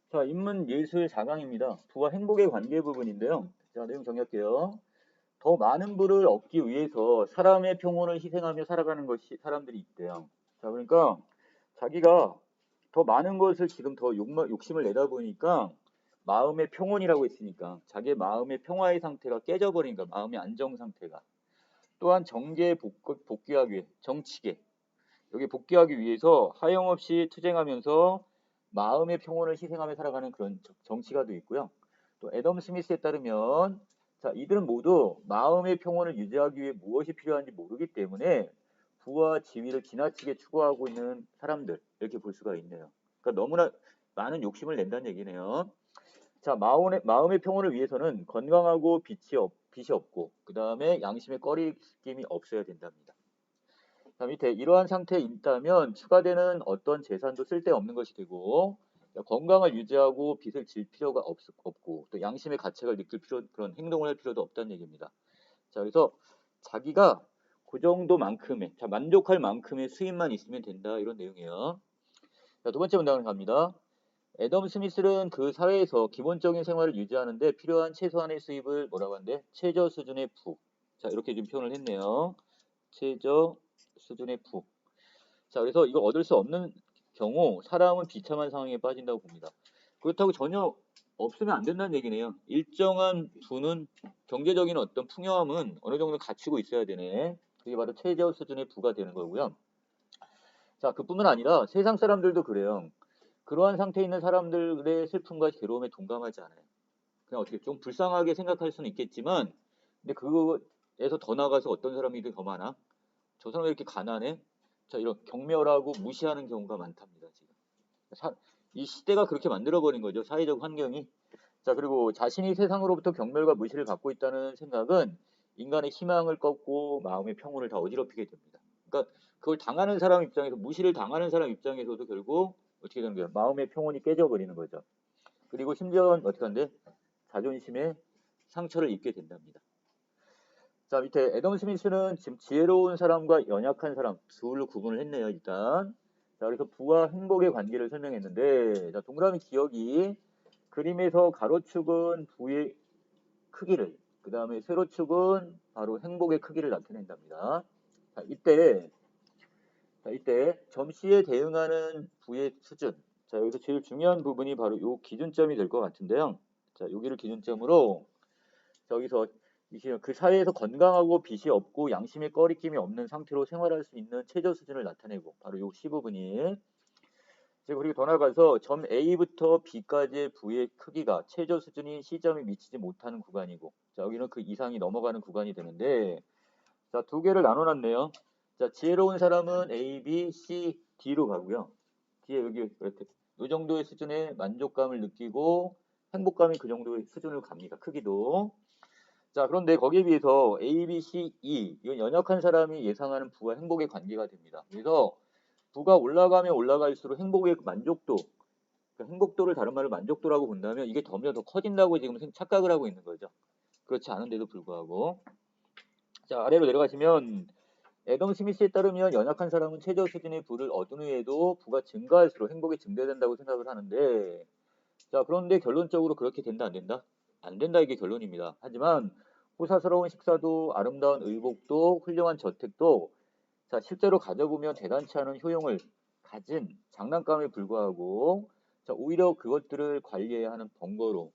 자, 인문 예술 4강입니다. 부와 행복의 관계 부분인데요. 자, 내용 정리할게요. 더 많은 부를 얻기 위해서 사람의 평온을 희생하며 살아가는 것이 사람들이 있대요. 자, 그러니까 자기가 더 많은 것을 지금 더 욕심을 내다 보니까 마음의 평온이라고 했으니까 자기의 마음의 평화의 상태가 깨져버리니까 마음의 안정 상태가 또한 정계에 복귀하기 위해 정치계 여기 복귀하기 위해서 하염없이 투쟁하면서 마음의 평온을 희생하며 살아가는 그런 정치가도 있고요. 또 애덤 스미스에 따르면 자, 이들은 모두 마음의 평온을 유지하기 위해 무엇이 필요한지 모르기 때문에 부와 지위를 지나치게 추구하고 있는 사람들 이렇게 볼 수가 있네요. 그러니까 너무나 많은 욕심을 낸다는 얘기네요. 자, 마음의 평온을 위해서는 건강하고 빛이 없고 그 다음에 양심의 꺼리낌이 없어야 된답니다. 자, 밑에 이러한 상태에 있다면 추가되는 어떤 재산도 쓸데없는 것이 되고 건강을 유지하고 빚을 질 필요가 없고 또 양심의 가책을 느낄 그런 행동을 할 필요도 없다는 얘기입니다. 자, 그래서 자기가 그 정도만큼의 만족할 만큼의 수입만 있으면 된다 이런 내용이에요. 자, 두 번째 문장을 갑니다. 애덤 스미스는 그 사회에서 기본적인 생활을 유지하는데 필요한 최소한의 수입을 뭐라고 하는데 최저 수준의 부. 자, 이렇게 좀 표현을 했네요. 최저 수준의 부. 자, 그래서 이거 얻을 수 없는 경우 사람은 비참한 상황에 빠진다고 봅니다. 그렇다고 전혀 없으면 안 된다는 얘기네요. 일정한 부는 경제적인 어떤 풍요함은 어느 정도 갖추고 있어야 되네. 그게 바로 최저 수준의 부가 되는 거고요. 자, 그뿐만 아니라 세상 사람들도 그래요. 그러한 상태에 있는 사람들의 슬픔과 괴로움에 동감하지 않아요. 그냥 어떻게 좀 불쌍하게 생각할 수는 있겠지만, 근데 그거에서 더 나가서 어떤 사람이 더 많아? 저 사람이 이렇게 가난해? 자, 이런 경멸하고 무시하는 경우가 많답니다, 지금. 이 시대가 그렇게 만들어버린 거죠, 사회적 환경이. 자, 그리고 자신이 세상으로부터 경멸과 무시를 받고 있다는 생각은 인간의 희망을 꺾고 마음의 평온을 다 어지럽히게 됩니다. 그러니까 그걸 당하는 사람 입장에서, 무시를 당하는 사람 입장에서도 결국 어떻게 되는 거예요? 마음의 평온이 깨져버리는 거죠. 그리고 심지어는 어떻게 한데? 자존심에 상처를 입게 된답니다. 자, 밑에 애덤 스미스는 지금 지혜로운 사람과 연약한 사람 둘로 구분을 했네요, 일단. 자, 그래서 부와 행복의 관계를 설명했는데, 자, 동그라미 기억이 그림에서 가로축은 부의 크기를, 그 다음에 세로축은 바로 행복의 크기를 나타낸답니다. 자, 이때 점씨에 대응하는 부의 수준. 자, 여기서 제일 중요한 부분이 바로 요 기준점이 될 것 같은데요. 자, 여기를 기준점으로 여기서 그 사회에서 건강하고 빚이 없고 양심의 꺼리낌이 없는 상태로 생활할 수 있는 최저 수준을 나타내고 바로 요 C 부분이 그리고 더 나아가서 점 A부터 B까지의 부의 크기가 최저 수준인 C점에 미치지 못하는 구간이고 자, 여기는 그 이상이 넘어가는 구간이 되는데 자, 두 개를 나눠놨네요. 자, 지혜로운 사람은 A, B, C, D로 가고요. 뒤에 여기 이렇게 이 정도의 수준의 만족감을 느끼고 행복감이 그 정도의 수준을 갑니다. 크기도. 자, 그런데 거기에 비해서 A, B, C, E 이건 연약한 사람이 예상하는 부와 행복의 관계가 됩니다. 그래서 부가 올라가면 올라갈수록 행복의 만족도, 그러니까 행복도를 다른 말로 만족도라고 본다면 이게 점점 더 커진다고 지금 착각을 하고 있는 거죠. 그렇지 않은데도 불구하고. 자, 아래로 내려가시면 애덤 스미스에 따르면 연약한 사람은 최저 수준의 부를 얻은 후에도 부가 증가할수록 행복이 증대된다고 생각을 하는데 자, 그런데 결론적으로 그렇게 된다, 안 된다? 안 된다, 이게 결론입니다. 하지만 호사스러운 식사도 아름다운 의복도 훌륭한 저택도 자, 실제로 가져보면 대단치 않은 효용을 가진 장난감에 불과하고 자, 오히려 그것들을 관리해야 하는 번거로움.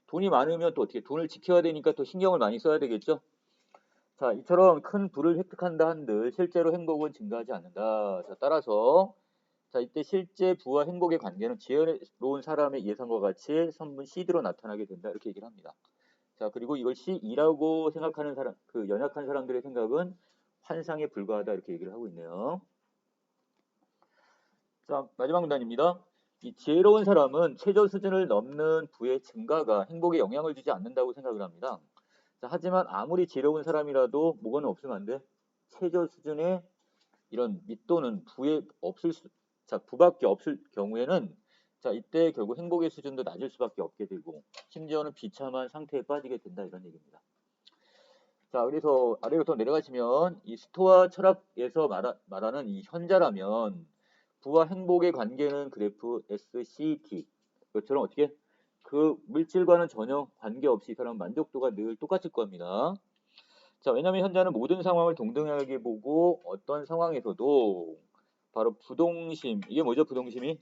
돈이 많으면 또 어떻게 돈을 지켜야 되니까 또 신경을 많이 써야 되겠죠? 자, 이처럼 큰 부를 획득한다 한들 실제로 행복은 증가하지 않는다. 자, 따라서 자, 이때 실제 부와 행복의 관계는 지혜로운 사람의 예상과 같이 선분 CD로 나타나게 된다. 이렇게 얘기를 합니다. 자, 그리고 이걸 C2라고 생각하는 사람, 그 연약한 사람들의 생각은 환상에 불과하다. 이렇게 얘기를 하고 있네요. 자, 마지막 문단입니다. 이 지혜로운 사람은 최저 수준을 넘는 부의 증가가 행복에 영향을 주지 않는다고 생각을 합니다. 자, 하지만 아무리 지혜로운 사람이라도 뭐가 없으면 안 돼? 최저 수준의 이런 밑도는 자, 부밖에 없을 경우에는 자, 이때 결국 행복의 수준도 낮을 수밖에 없게 되고 심지어는 비참한 상태에 빠지게 된다 이런 얘기입니다. 자, 그래서 아래로부터 내려가시면 이 스토아 철학에서 말하는 이 현자라면 부와 행복의 관계는 그래프 SCT 것처럼 어떻게 그 물질과는 전혀 관계없이 이 사람 만족도가 늘 똑같을 겁니다. 자, 왜냐하면 현자는 모든 상황을 동등하게 보고 어떤 상황에서도 바로 부동심, 이게 뭐죠? 부동심이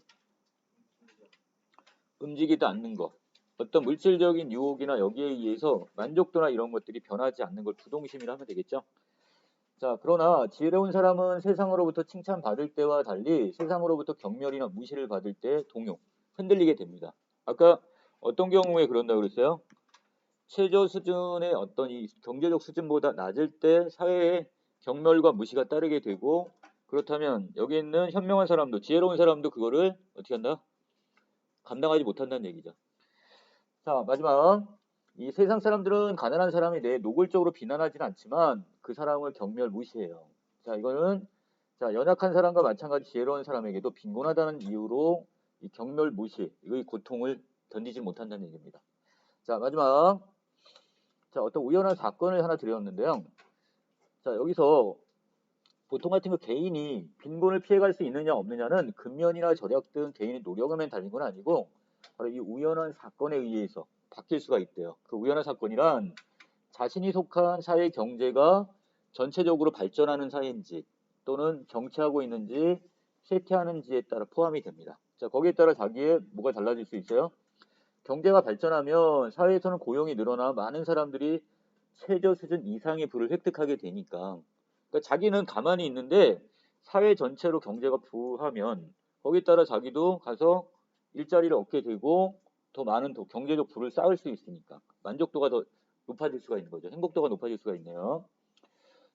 움직이지 않는 것. 어떤 물질적인 유혹이나 여기에 의해서 만족도나 이런 것들이 변하지 않는 걸 부동심이라 하면 되겠죠. 자, 그러나 지혜로운 사람은 세상으로부터 칭찬받을 때와 달리 세상으로부터 경멸이나 무시를 받을 때 동요, 흔들리게 됩니다. 아까 어떤 경우에 그런다고 그랬어요? 최저 수준의 어떤 이 경제적 수준보다 낮을 때 사회에 경멸과 무시가 따르게 되고, 그렇다면 여기 있는 현명한 사람도 지혜로운 사람도 그거를 어떻게 한다? 감당하지 못한다는 얘기죠. 자, 마지막. 이 세상 사람들은 가난한 사람에 대해 노골적으로 비난하지는 않지만 그 사람을 경멸 무시해요. 자, 이거는 자, 연약한 사람과 마찬가지 지혜로운 사람에게도 빈곤하다는 이유로 이 경멸 무시, 의 고통을 견디지 못한다는 얘기입니다. 자, 마지막. 자, 어떤 우연한 사건을 하나 드렸는데요. 자, 여기서 보통 같은 거 개인이 빈곤을 피해갈 수 있느냐 없느냐는 근면이나 절약 등 개인의 노력에만 달린 건 아니고 바로 이 우연한 사건에 의해서 바뀔 수가 있대요. 그 우연한 사건이란 자신이 속한 사회 경제가 전체적으로 발전하는 사회인지 또는 정체하고 있는지 쇠퇴하는지에 따라 포함이 됩니다. 자, 거기에 따라 자기의 뭐가 달라질 수 있어요? 경제가 발전하면 사회에서는 고용이 늘어나 많은 사람들이 최저 수준 이상의 부를 획득하게 되니까, 그러니까 자기는 가만히 있는데 사회 전체로 경제가 부하면 거기에 따라 자기도 가서 일자리를 얻게 되고 더 많은 더 경제적 부를 쌓을 수 있으니까 만족도가 더 높아질 수가 있는 거죠. 행복도가 높아질 수가 있네요.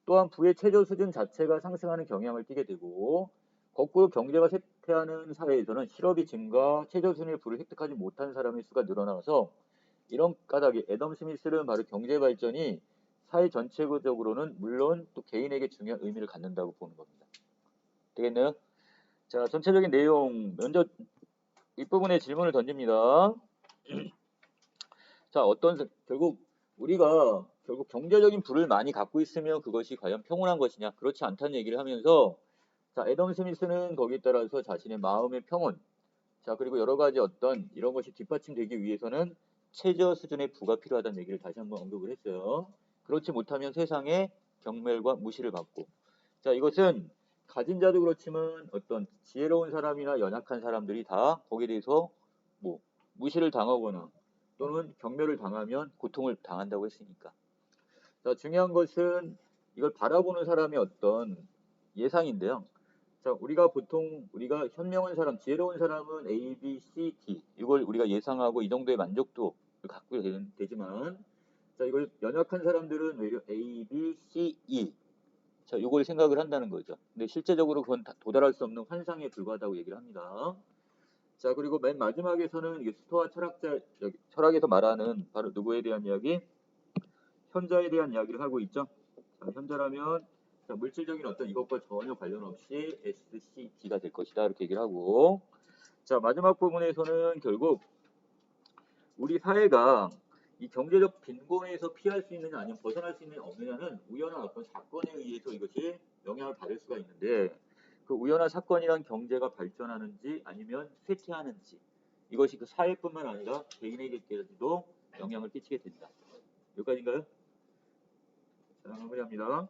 또한 부의 최저 수준 자체가 상승하는 경향을 띠게 되고, 거꾸로 경제가 쇠퇴하는 사회에서는 실업이 증가, 최저 수준의 부를 획득하지 못한 사람의 수가 늘어나서 이런 까닭에 애덤 스미스는 바로 경제 발전이 사회 전체적으로는 물론 또 개인에게 중요한 의미를 갖는다고 보는 겁니다. 되겠네요? 자, 전체적인 내용 먼저 윗부분에 질문을 던집니다. 자, 결국 우리가 결국 경제적인 부를 많이 갖고 있으면 그것이 과연 평온한 것이냐? 그렇지 않다는 얘기를 하면서, 자, 애덤 스미스는 거기에 따라서 자신의 마음의 평온, 자, 그리고 여러 가지 어떤 이런 것이 뒷받침되기 위해서는 최저 수준의 부가 필요하다는 얘기를 다시 한번 언급을 했어요. 그렇지 못하면 세상에 경멸과 무시를 받고, 자, 이것은 가진 자도 그렇지만 어떤 지혜로운 사람이나 연약한 사람들이 다 거기에 대해서 뭐 무시를 당하거나 또는 경멸을 당하면 고통을 당한다고 했으니까. 자, 중요한 것은 이걸 바라보는 사람의 어떤 예상인데요. 자, 우리가 현명한 사람, 지혜로운 사람은 A, B, C, D 이걸 우리가 예상하고 이 정도의 만족도를 갖고 되지만, 자, 이걸 연약한 사람들은 오히려 A, B, C, E, 자, 이걸 생각을 한다는 거죠. 근데 실제적으로 그건 도달할 수 없는 환상에 불과하다고 얘기를 합니다. 자, 그리고 맨 마지막에서는 이게 스토아 철학에서 말하는 바로 누구에 대한 이야기? 현자에 대한 이야기를 하고 있죠. 자, 현자라면 자, 물질적인 어떤 이것과 전혀 관련 없이 SCD가 될 것이다 이렇게 얘기를 하고, 자, 마지막 부분에서는 결국 우리 사회가 이 경제적 빈곤에서 피할 수 있느냐 아니면 벗어날 수 있느냐 없느냐는 우연한 어떤 사건에 의해서 이것이 영향을 받을 수가 있는데, 그 우연한 사건이란 경제가 발전하는지 아니면 쇠퇴하는지 이것이 그 사회뿐만 아니라 개인에게도 영향을 끼치게 된다. 여기까지인가요? 자, 마무리합니다.